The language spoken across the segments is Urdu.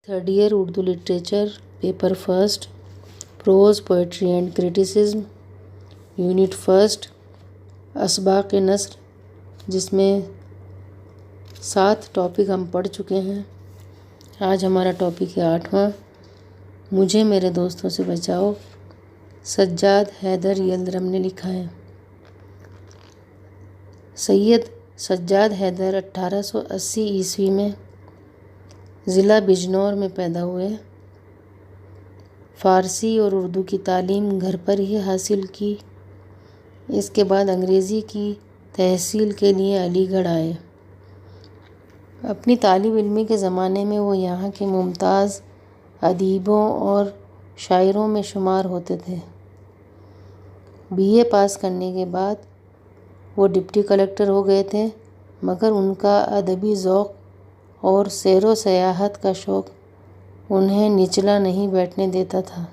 Third year Urdu literature, paper first, prose poetry and criticism, unit first, اسباق نثر، جس میں 7 ٹاپک ہم پڑھ چکے ہیں۔ آج ہمارا ٹاپک ہے 8واں، مجھے میرے دوستوں سے بچاؤ۔ سجاد حیدر یلدرم نے لکھا ہے۔ سید سجاد حیدر 1880 عیسوی میں ضلع بجنور میں پیدا ہوئے۔ فارسی اور اردو کی تعلیم گھر پر ہی حاصل کی۔ اس کے بعد انگریزی کی تحصیل کے لیے علی گڑھ آئے۔ اپنی طالب علمی کے زمانے میں وہ یہاں کے ممتاز ادیبوں اور شاعروں میں شمار ہوتے تھے۔ BA پاس کرنے کے بعد وہ ڈپٹی کلکٹر ہو گئے تھے، مگر ان کا ادبی ذوق اور سیر و سیاحت کا شوق انہیں نچلا نہیں بیٹھنے دیتا تھا۔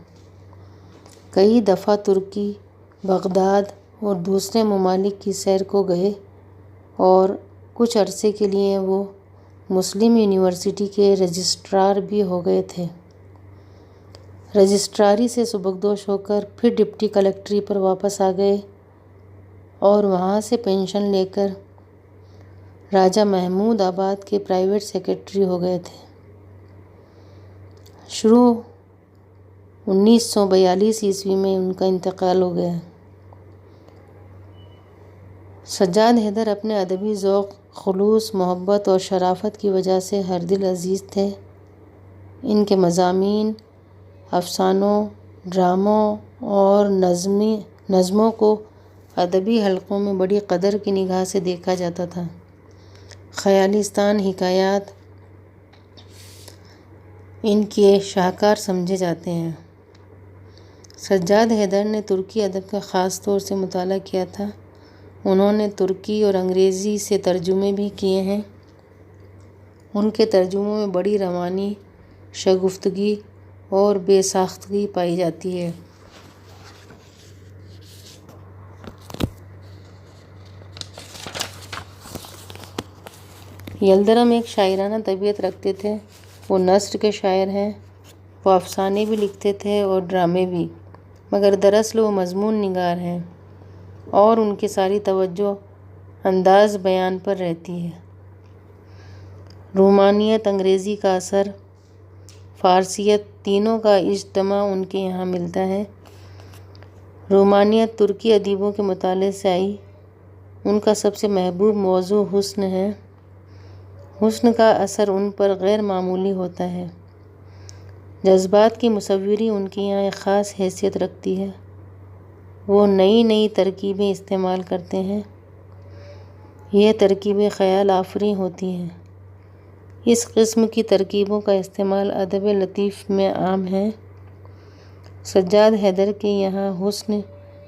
کئی دفعہ ترکی، بغداد اور دوسرے ممالک کی سیر کو گئے اور کچھ عرصے کے لیے وہ مسلم یونیورسٹی کے رجسٹرار بھی ہو گئے تھے۔ رجسٹراری سے سبکدوش ہو کر پھر ڈپٹی کلکٹری پر واپس آ گئے اور وہاں سے پینشن لے کر راجہ محمود آباد کے پرائیویٹ سیکرٹری ہو گئے تھے۔ شروع 1942 عیسوی میں ان کا انتقال ہو گیا۔ سجاد حیدر اپنے ادبی ذوق، خلوص، محبت اور شرافت کی وجہ سے ہر دل عزیز تھے۔ ان کے مضامین، افسانوں، ڈراموں اور نظموں کو ادبی حلقوں میں بڑی قدر کی نگاہ سے دیکھا جاتا تھا۔ خیالستان حکایات ان کے شاہکار سمجھے جاتے ہیں۔ سجاد حیدر نے ترکی ادب کا خاص طور سے مطالعہ کیا تھا۔ انہوں نے ترکی اور انگریزی سے ترجمے بھی کیے ہیں۔ ان کے ترجموں میں بڑی روانی، شگفتگی اور بے ساختگی پائی جاتی ہے۔ یلدرم ایک شاعرانہ طبیعت رکھتے تھے۔ وہ نثر کے شاعر ہیں۔ وہ افسانے بھی لکھتے تھے اور ڈرامے بھی، مگر دراصل وہ مضمون نگار ہیں اور ان کی ساری توجہ انداز بیان پر رہتی ہے۔ رومانیت، انگریزی کا اثر، فارسیت، تینوں کا اجتماع ان کے یہاں ملتا ہے۔ رومانیت ترکی ادیبوں کے مطالعے سے آئی۔ ان کا سب سے محبوب موضوع حسن ہے۔ حسن کا اثر ان پر غیر معمولی ہوتا ہے۔ جذبات کی مصوری ان کے یہاں ایک خاص حیثیت رکھتی ہے۔ وہ نئی ترکیبیں استعمال کرتے ہیں۔ یہ ترکیبیں خیال آفریں ہوتی ہیں۔ اس قسم کی ترکیبوں کا استعمال ادب لطیف میں عام ہے۔ سجاد حیدر کے یہاں حسن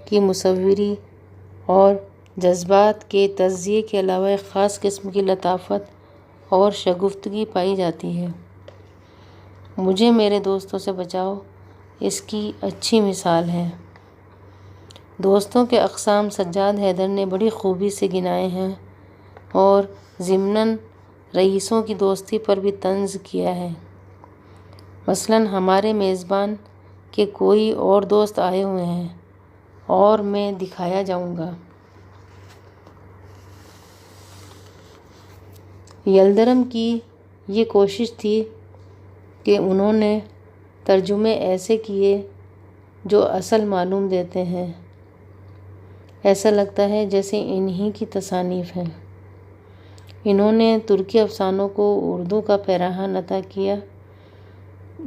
کی مصوری اور جذبات کے تجزیے کے علاوہ ایک خاص قسم کی لطافت اور شگفتگی پائی جاتی ہے۔ مجھے میرے دوستوں سے بچاؤ اس کی اچھی مثال ہے۔ دوستوں کے اقسام سجاد حیدر نے بڑی خوبی سے گنائے ہیں اور ضمناً رئیسوں کی دوستی پر بھی طنز کیا ہے۔ مثلاً ہمارے میزبان کے کوئی اور دوست آئے ہوئے ہیں اور میں دکھایا جاؤں گا۔ یلدرم کی یہ کوشش تھی کہ انہوں نے ترجمے ایسے کیے جو اصل معلوم دیتے ہیں۔ ایسا لگتا ہے جیسے انہی کی تصانیف ہیں۔ انہوں نے ترکی افسانوں کو اردو کا پیراہن عطا کیا۔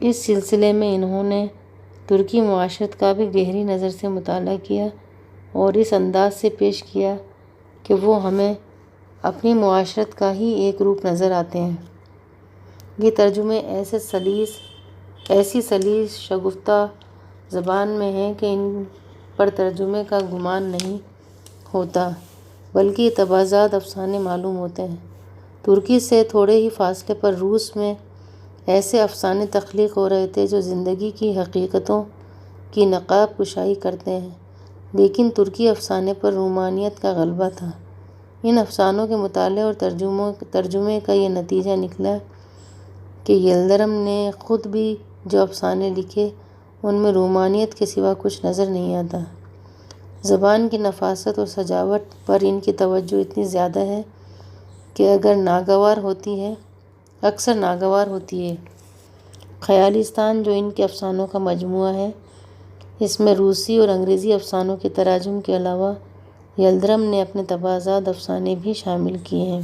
اس سلسلے میں انہوں نے ترکی معاشرت کا بھی گہری نظر سے مطالعہ کیا اور اس انداز سے پیش کیا کہ وہ ہمیں اپنی معاشرت کا ہی ایک روپ نظر آتے ہیں۔ یہ ترجمے ایسی سلیس شگفتہ زبان میں ہیں کہ ان پر ترجمے کا گمان نہیں ہوتا، بلکہ یہ تبادلہ افسانے معلوم ہوتے ہیں۔ ترکی سے تھوڑے ہی فاصلے پر روس میں ایسے افسانے تخلیق ہو رہے تھے جو زندگی کی حقیقتوں کی نقاب کشائی کرتے ہیں، لیکن ترکی افسانے پر رومانیت کا غلبہ تھا۔ ان افسانوں کے مطالعے اور ترجمے کا یہ نتیجہ نکلا کہ یلدرم نے خود بھی جو افسانے لکھے ان میں رومانیت کے سوا کچھ نظر نہیں آتا۔ زبان کی نفاست اور سجاوٹ پر ان کی توجہ اتنی زیادہ ہے کہ اکثر ناگوار ہوتی ہے۔ خیالستان جو ان کے افسانوں کا مجموعہ ہے، اس میں روسی اور انگریزی افسانوں کے تراجم کے علاوہ یلدرم نے اپنے طبع ذات افسانے بھی شامل کیے ہیں۔